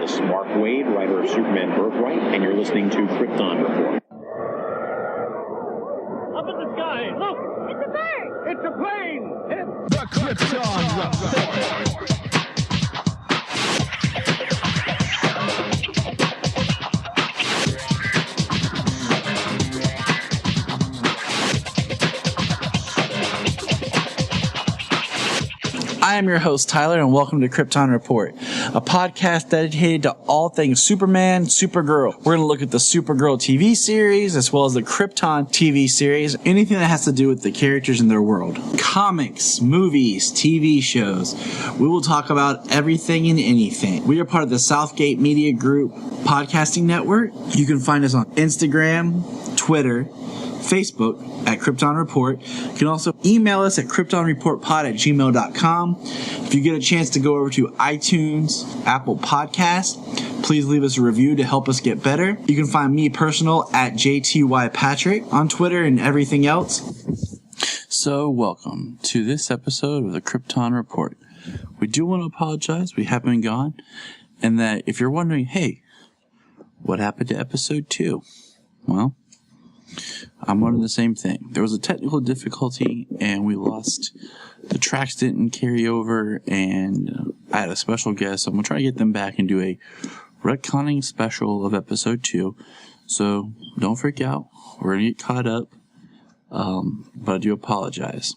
This is Mark Waid, writer of Superman Birthright, and you're listening to Krypton Report. Up in the sky, look! It's a bird! It's a plane! The Krypton Report. I am your host, Tyler, and welcome to Krypton Report, a podcast dedicated to all things Superman, Supergirl. We're going to look at the Supergirl TV series, as well as the Krypton TV series, anything that has to do with the characters in their world. Comics, movies, TV shows. We will talk about everything and anything. We are part of the Southgate Media Group podcasting network. You can find us on Instagram, Twitter, Facebook at Krypton Report. You can also email us at kryptonreportpod@gmail.com. If you get a chance to go over to iTunes, Apple Podcast, please leave us a review to help us get better. You can find me personal at JTYPatrick on Twitter and everything else. So welcome to this episode of the Krypton Report. We do want to apologize. We have been gone. And that if you're wondering, hey, what happened to episode 2? Well, I'm wondering the same thing. There was a technical difficulty and we lost. The tracks didn't carry over and I had a special guest. So I'm going to try to get them back and do a retconning special of episode 2. So don't freak out. We're going to get caught up. But I do apologize.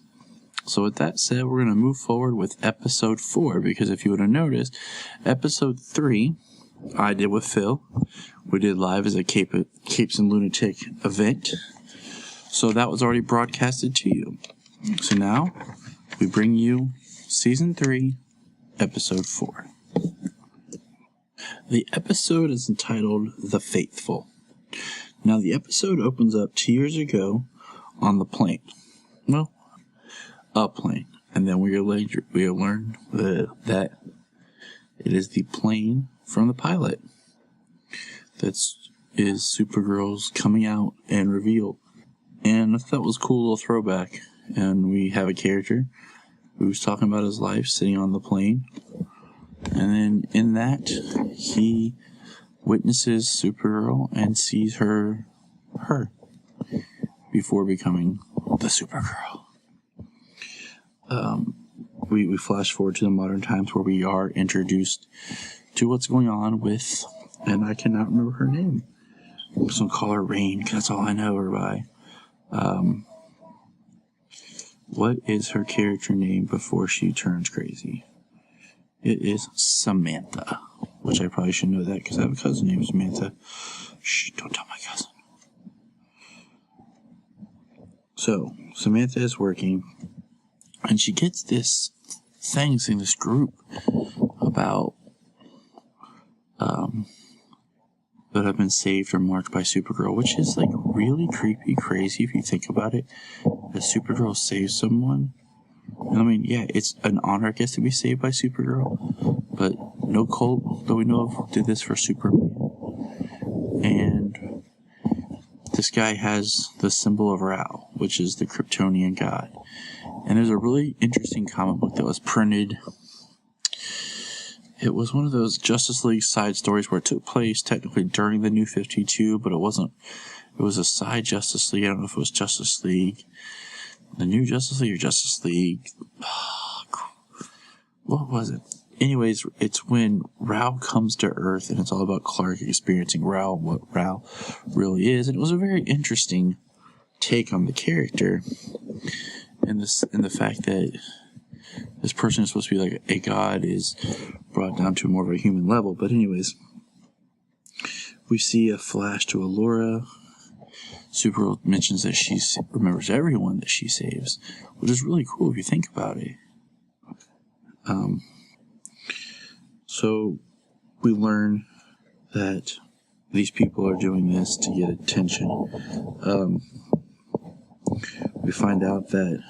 So with that said, we're going to move forward with episode 4 because if you would have noticed, episode 3 I did with Phil. We did live as a Capes and Lunatic event. So that was already broadcasted to you. So now we bring you season 3, episode 4. The episode is entitled The Faithful. Now the episode opens up 2 years ago on the plane. Well, a plane. And then we'll learn that it is the plane from the pilot. That is Supergirl's coming out and reveal. And I thought that was a cool little throwback. And we have a character who's talking about his life sitting on the plane. And then in that, he witnesses Supergirl and sees her before becoming the Supergirl. We flash forward to the modern times where we are introduced to what's going on with, and I cannot remember her name. I'm just going to call her Rain, because that's all I know her by. What is her character name before she turns crazy? It is Samantha, which I probably should know that because I have a cousin named Samantha. Shh, don't tell my cousin. So, Samantha is working, and she gets this thing in this group about that have been saved or marked by Supergirl, which is like really creepy, crazy if you think about it. That Supergirl saves someone. And I mean, yeah, it's an honor, I guess, to be saved by Supergirl, but no cult that we know of did this for Superman. And this guy has the symbol of Ra, which is the Kryptonian god. And there's a really interesting comic book that was printed. It was one of those Justice League side stories where it took place technically during the New 52, but it wasn't. It was a side Justice League. I don't know if it was Justice League, the New Justice League or Justice League. What was it? Anyways, it's when Ra comes to Earth and it's all about Clark experiencing Ra, what Ra really is. And it was a very interesting take on the character and the fact that this person is supposed to be like a god is brought down to more of a human level. But anyways, we see a flash to Allura. Supergirl mentions that she remembers everyone that she saves, which is really cool if you think about it. So we learn that these people are doing this to get attention. We find out that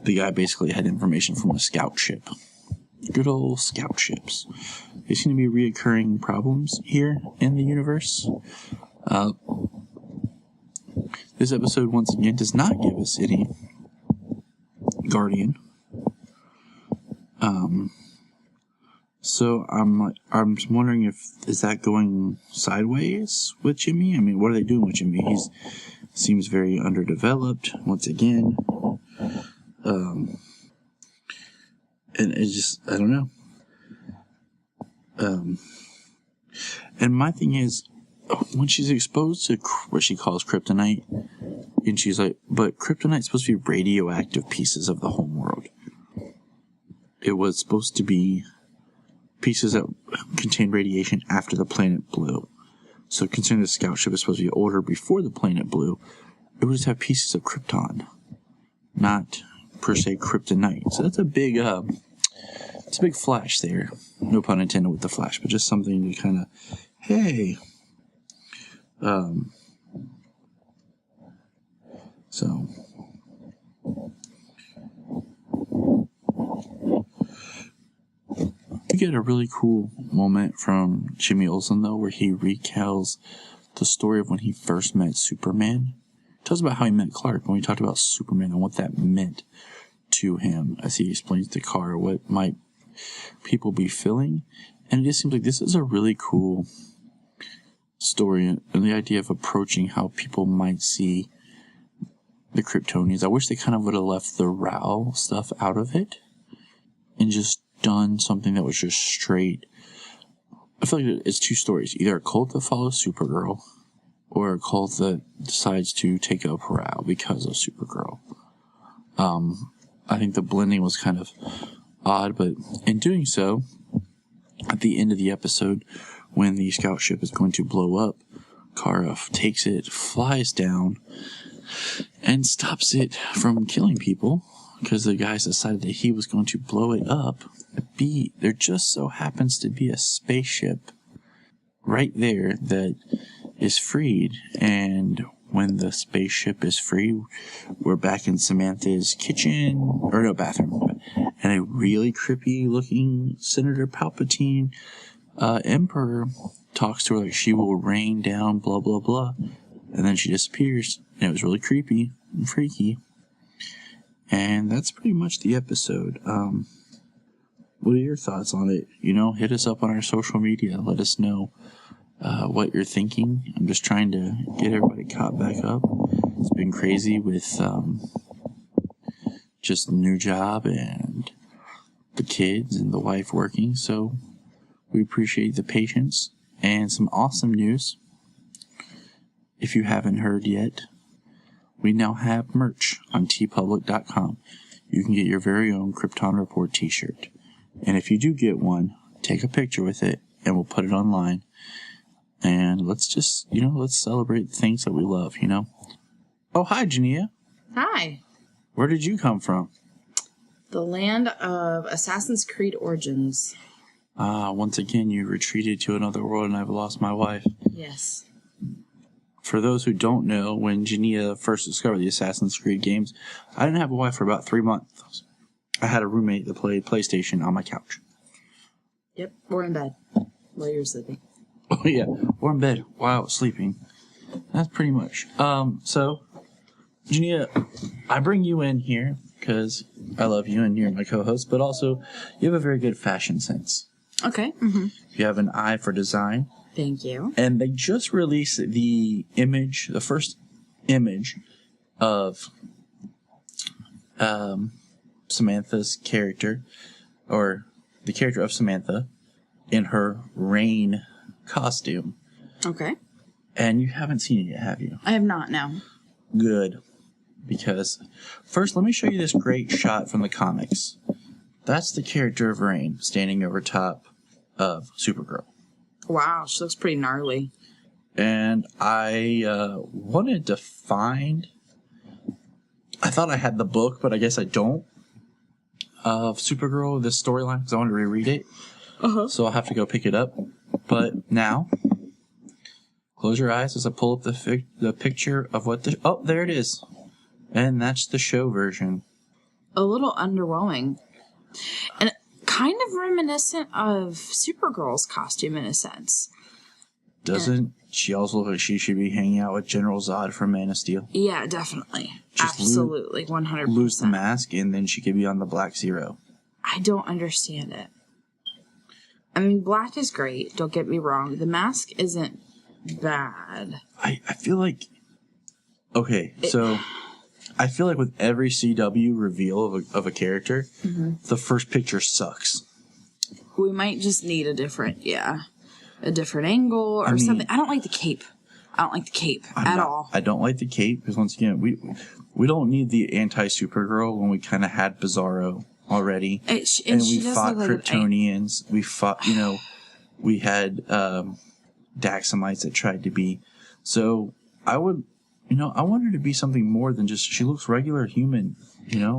the guy basically had information from a scout ship. Good old scout ships. They seem to be reoccurring problems here in the universe. This episode, once again, does not give us any Guardian. So I'm wondering is that going sideways with Jimmy? I mean, what are they doing with Jimmy? Seems very underdeveloped once again. And it's just, I don't know. And my thing is, when she's exposed to what she calls kryptonite, and she's like, but kryptonite's supposed to be radioactive pieces of the home world. It was supposed to be pieces that contained radiation after the planet blew. So considering the scout ship is supposed to be older before the planet blew, it would just have pieces of Krypton, not per se kryptonite. So that's a big, it's a big flash there. No pun intended with the flash, but just something to kind of, hey. So. We get a really cool moment from Jimmy Olsen, though, where he recounts the story of when he first met Superman. He tells about how he met Clark when we talked about Superman and what that meant to him as he explains to Kara what might people be feeling. And it just seems like this is a really cool story, and the idea of approaching how people might see the Kryptonians. I wish they kind of would have left the Rao stuff out of it and just done something that was just straight. I feel like it's two stories. Either a cult that follows Supergirl or a cult that decides to take up Rao because of Supergirl. I think the blending was kind of odd, but in doing so, at the end of the episode, when the scout ship is going to blow up, Kara takes it, flies down, and stops it from killing people because the guys decided that he was going to blow it up. There just so happens to be a spaceship right there that is freed, and when the spaceship is free, we're back in Samantha's bathroom, and a really creepy looking Senator Palpatine Emperor talks to her like she will rain down blah blah blah, and then she disappears, and it was really creepy and freaky. And that's pretty much the episode. What are your thoughts on it? Hit us up on our social media. Let us know what you're thinking. I'm just trying to get everybody caught back up. It's been crazy with just the new job and the kids and the wife working. So we appreciate the patience and some awesome news. If you haven't heard yet, we now have merch on tpublic.com. You can get your very own Krypton Report t-shirt. And if you do get one, take a picture with it and we'll put it online. And let's just, let's celebrate the things that we love, Oh, hi, Jania. Hi. Where did you come from? The land of Assassin's Creed Origins. Once again, you retreated to another world and I've lost my wife. Yes. For those who don't know, when Jania first discovered the Assassin's Creed games, I didn't have a wife for about 3 months. I had a roommate that played PlayStation on my couch. Yep, or in bed while you were sleeping. Oh, yeah, or in bed while I was sleeping. That's pretty much. So, Jania, I bring you in here because I love you and you're my co-host, but also you have a very good fashion sense. Okay. Mm-hmm. You have an eye for design. Thank you. And they just released the first image of Samantha's character, or the character of Samantha, in her rain costume. Okay. And you haven't seen it yet, have you? I have not, no. Good. Because, first, let me show you this great shot from the comics. That's the character of Rain standing over top of Supergirl. Wow, she looks pretty gnarly. And I wanted to find... I thought I had the book, but I guess I don't. Of Supergirl, this storyline, because I wanted to reread it. Uh-huh. So I'll have to go pick it up. But now, close your eyes as I pull up the picture of what the... Oh, there it is. And that's the show version. A little underwhelming. And kind of reminiscent of Supergirl's costume in a sense. Doesn't she also look like she should be hanging out with General Zod from Man of Steel? Yeah, definitely. Just absolutely, 100%. Lose the mask, and then she could be on the Black Zero. I don't understand it. I mean, black is great. Don't get me wrong. The mask isn't bad. I feel like... Okay, so... I feel like with every CW reveal of a character, the first picture sucks. We might just need a different angle or something. I don't like the cape. At all. I don't like the cape because, once again, we don't need the anti-Supergirl when we kind of had Bizarro already. And we fought Kryptonians. We fought, we had Daxamites that tried to be. So I want her to be something more than just, she looks regular human,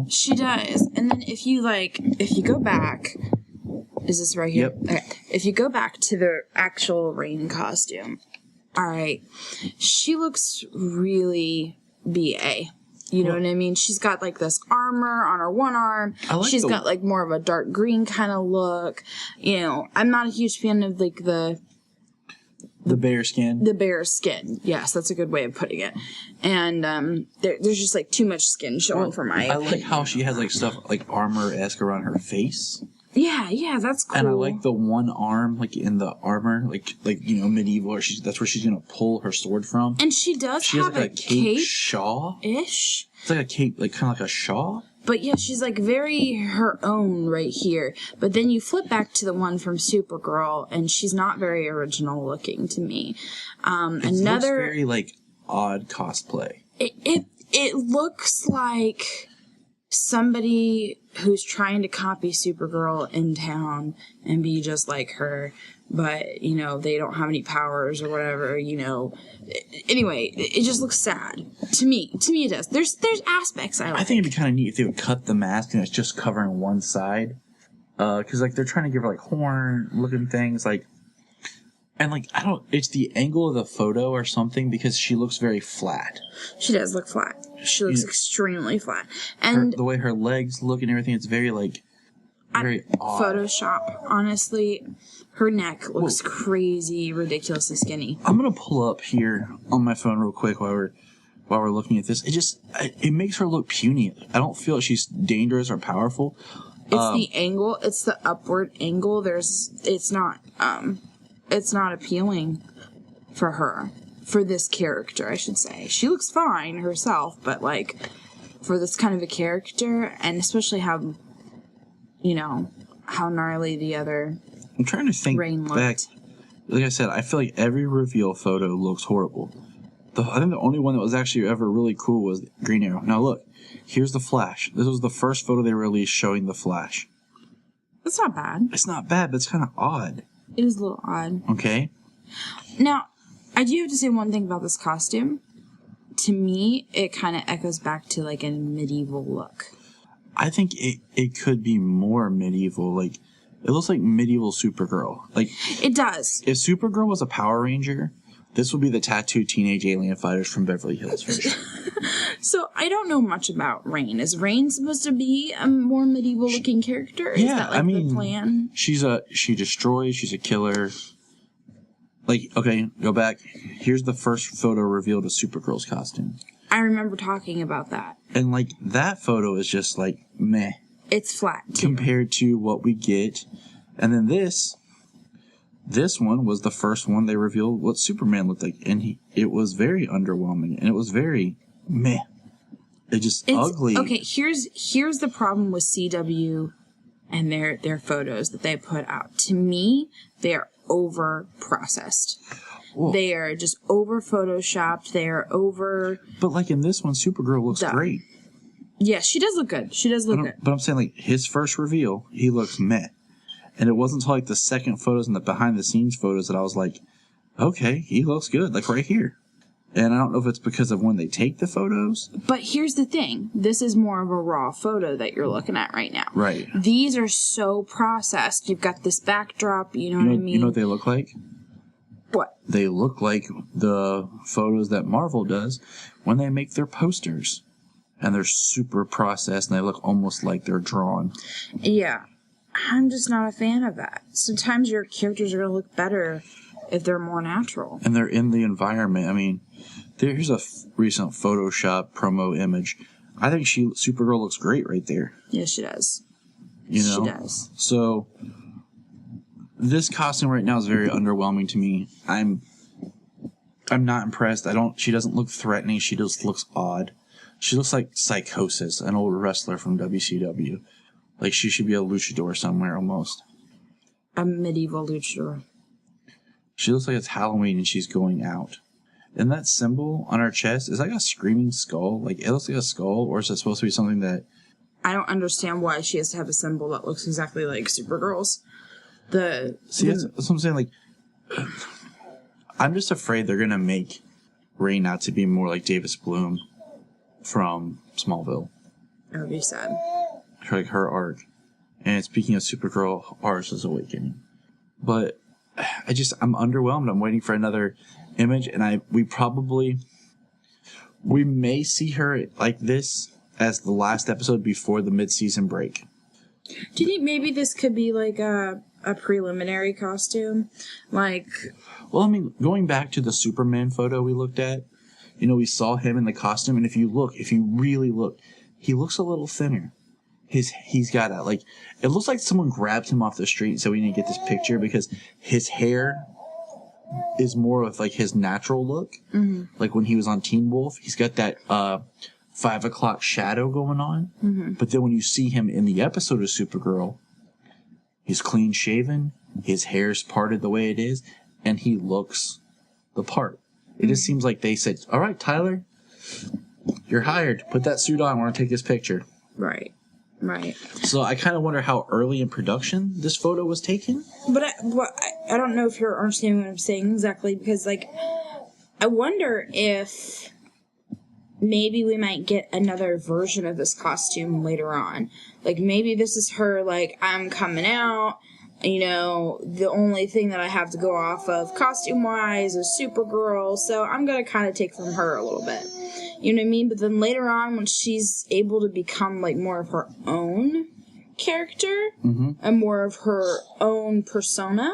She does. And then if you go back, is this right here? Yep. Okay. If you go back to the actual Rain costume, all right, she looks really BA. You know what I mean? She's got like this armor on her one arm. She's got like more of a dark green kind of look. I'm not a huge fan of like the bear skin. The bear skin. Yes, that's a good way of putting it. And there's just like too much skin showing for my opinion. like how she has like stuff like armor-esque around her face. Yeah, that's cool. And I like the one arm, like in the armor, like medieval. That's where she's gonna pull her sword from. And she have like a cape shawl-ish. It's like a cape, like kind of like a shawl. But yeah, she's like very her own right here. But then you flip back to the one from Supergirl, and she's not very original looking to me. It looks very like odd cosplay. It looks like somebody who's trying to copy Supergirl in town and be just like her, but they don't have any powers or whatever. Anyway, it just looks sad to me. It does. There's aspects I like. I think it'd be kind of neat if they would cut the mask and it's just covering one side, because like they're trying to give her like horn looking things, like, and like it's the angle of the photo or something, because she looks very flat. She does look flat. She looks extremely flat, and the way her legs look and everything, it's very like very odd. Photoshop. Honestly, her neck looks crazy, ridiculously skinny. I'm gonna pull up here on my phone real quick while we're looking at this. It makes her look puny. I don't feel like she's dangerous or powerful. It's the angle. It's the upward angle. It's not appealing for her. For this character, I should say. She looks fine herself, but like for this kind of a character, and especially how gnarly the other I'm trying to think Rain back. looked. Like I said, I feel like every reveal photo looks horrible. I think the only one that was actually ever really cool was Green Arrow. Now look, here's the Flash. This was the first photo they released showing the Flash. That's not bad. It's not bad, but it's kind of odd. It is a little odd. Okay. Now, I do have to say one thing about this costume. To me, it kind of echoes back to like a medieval look. I think it could be more medieval. Like, it looks like medieval Supergirl. Like, it does. If Supergirl was a Power Ranger, this would be the tattooed teenage alien fighters from Beverly Hills version. So I don't know much about Rain. Is Rain supposed to be a more medieval looking character? Is that like the plan? She destroys. She's a killer. Like, okay, go back. Here's the first photo revealed of Supergirl's costume. I remember talking about that. And, like, that photo is just, like, meh. It's flat, too. Compared to what we get. And then this one was the first one they revealed what Superman looked like. And it was very underwhelming. And it was very meh. It's ugly. Okay, here's the problem with CW and their photos that they put out. To me, they're over processed. Whoa. They are just over photoshopped. They are over. But like in this one, Supergirl looks great. Yeah, she does look good. But I'm saying, like, his first reveal, he looks meh. And it wasn't until like the second photos and the behind the scenes photos that I was like, okay, he looks good, like right here. And I don't know if it's because of when they take the photos. But here's the thing. This is more of a raw photo that you're looking at right now. Right. These are so processed. You've got this backdrop, you know what I mean? You know what they look like? What? They look like the photos that Marvel does when they make their posters. And they're super processed and they look almost like they're drawn. Yeah. I'm just not a fan of that. Sometimes your characters are going to look better if they're more natural. And they're in the environment. I mean, here's a recent Photoshop promo image. I think Supergirl looks great right there. Yes, she does. You know? She does. So, This costume right now is very underwhelming to me. I'm not impressed. She doesn't look threatening. She just looks odd. She looks like Psychosis, an old wrestler from WCW. Like she should be a luchador somewhere almost. A medieval luchador. She looks like it's Halloween and she's going out. And that symbol on her chest is like a screaming skull. Like it looks like a skull, or is it supposed to be something that... I don't understand why she has to have a symbol that looks exactly like Supergirl's. That's what I'm saying. Like, I'm just afraid they're gonna make Rain out to be more like Davis Bloom from Smallville. That would be sad. Like her arc. And speaking of Supergirl, ours is Awakening. But I'm underwhelmed. I'm waiting for another image, and we may see her like this as the last episode before the mid-season break. Do you think maybe this could be like a preliminary costume? Like... Well, I mean, going back to the Superman photo we looked at, we saw him in the costume, and if you really look, he looks a little thinner. He's got it looks like someone grabbed him off the street and said we need to get this picture, because his hair is more of like his natural look. Mm-hmm. Like when he was on Teen Wolf, he's got that 5 o'clock shadow going on. Mm-hmm. But then when you see him in the episode of Supergirl, he's clean shaven, his hair's parted the way it is, and he looks the part. It just seems like they said, all right, Tyler, you're hired. Put that suit on. We're going to take this picture. Right. So I kind of wonder how early in production this photo was taken. But I don't know if you're understanding what I'm saying exactly, because, I wonder if maybe we might get another version of this costume later on. Like, maybe this is her, I'm coming out. The only thing that I have to go off of costume-wise is Supergirl, so I'm going to kind of take from her a little bit. You know what I mean? But then later on, when she's able to become, more of her own character, mm-hmm. and more of her own persona,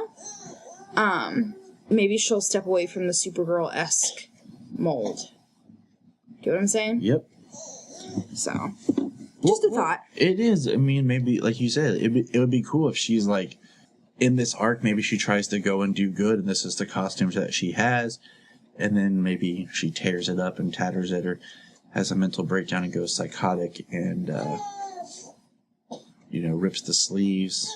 maybe she'll step away from the Supergirl-esque mold. Get what I'm saying? Yep. So, just a thought. It is. I mean, maybe, like you said, it would be cool if she's, in this arc, maybe she tries to go and do good, and this is the costumes that she has, and then maybe she tears it up and tatters it, or has a mental breakdown and goes psychotic and, rips the sleeves,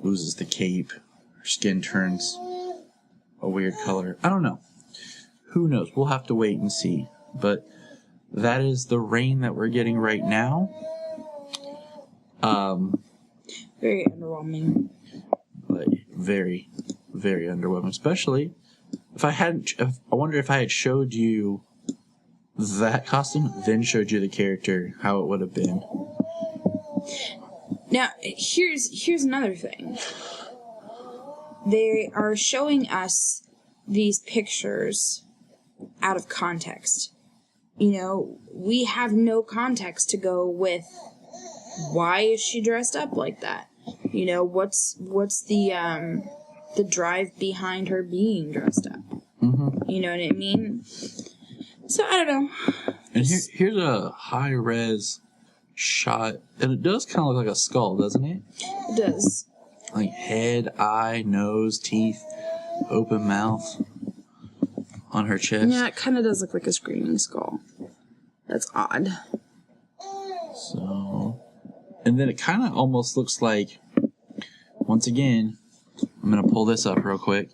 loses the cape, her skin turns a weird color. I don't know. Who knows? We'll have to wait and see. But that is the Rain that we're getting right now. Very underwhelming. But very, very underwhelming. Especially I wonder if I had showed you that costume, then showed you the character, how it would have been. Now, here's another thing. They are showing us these pictures out of context. We have no context to go with why is she dressed up like that? What's the drive behind her being dressed up? Mm-hmm. You know what I mean? So, I don't know. And here's a high-res shot, and it does kind of look like a skull, doesn't it? It does. Like head, eye, nose, teeth, open mouth on her chest. Yeah, it kind of does look like a screaming skull. That's odd. So, and then it kind of almost looks like, once again, I'm going to pull this up real quick.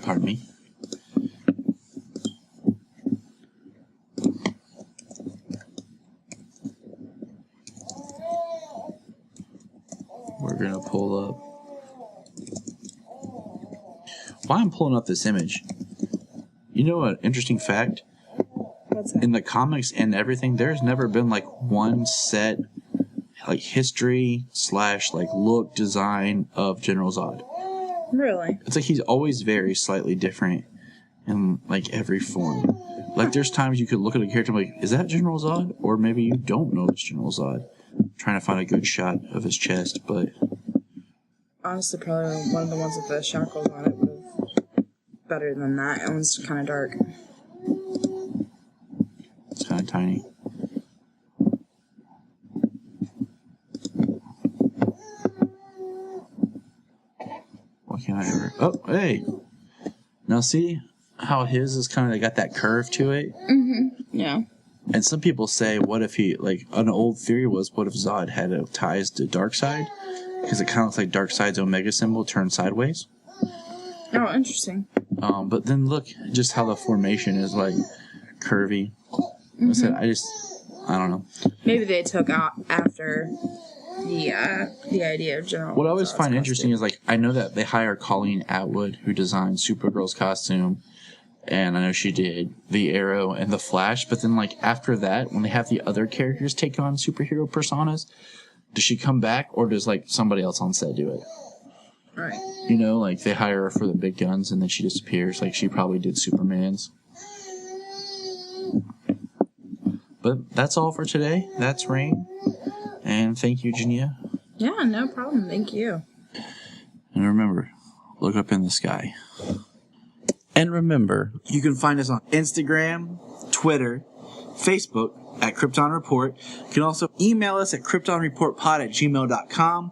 Pardon me. We're going to pull up. Why I'm pulling up this image. You know an interesting fact? What's that? In the comics and everything, there's never been one set history / look design of General Zod. Really? It's he's always very slightly different in every form. There's times you could look at a character and is that General Zod? Or maybe you don't know it's General Zod. I'm trying to find a good shot of his chest, but honestly, probably one of the ones with the shackles on it would have better than that. That one's kind of dark. It's kind of tiny. Why can't I ever? Oh, hey. Now see how his is kind of got that curve to it? Mm-hmm. Yeah. And some people say, what if he, like, an old theory was, what if Zod had ties to Darkseid? Because it kind of looks like Darkseid's Omega symbol turned sideways. Oh, interesting. But then look just how the formation is, like, curvy. Mm-hmm. I don't know. Maybe they took out after the idea of General. What I always Zod's find costume. interesting is, like, I know that they hire Colleen Atwood, who designed Supergirl's costume, and I know she did the Arrow and the Flash, but then, like, after that, when they have the other characters take on superhero personas, does she come back, or does, like, somebody else on set do it? Right. You know, like, they hire her for the big guns, and then she disappears, like she probably did Superman's. But that's all for today. That's Rain. And thank you, Jania. Yeah, no problem. Thank you. And remember, look up in the sky. And remember, you can find us on Instagram, Twitter, Facebook at Krypton Report. You can also email us at kryptonreportpod@gmail.com.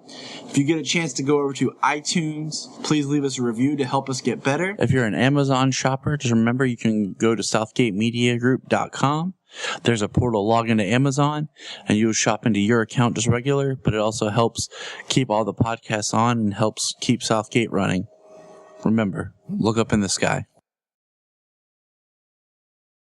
If you get a chance to go over to iTunes, please leave us a review to help us get better. If you're an Amazon shopper, just remember you can go to southgatemediagroup.com. There's a portal, log into Amazon, and you'll shop into your account just regular, but it also helps keep all the podcasts on and helps keep Southgate running. Remember, look up in the sky.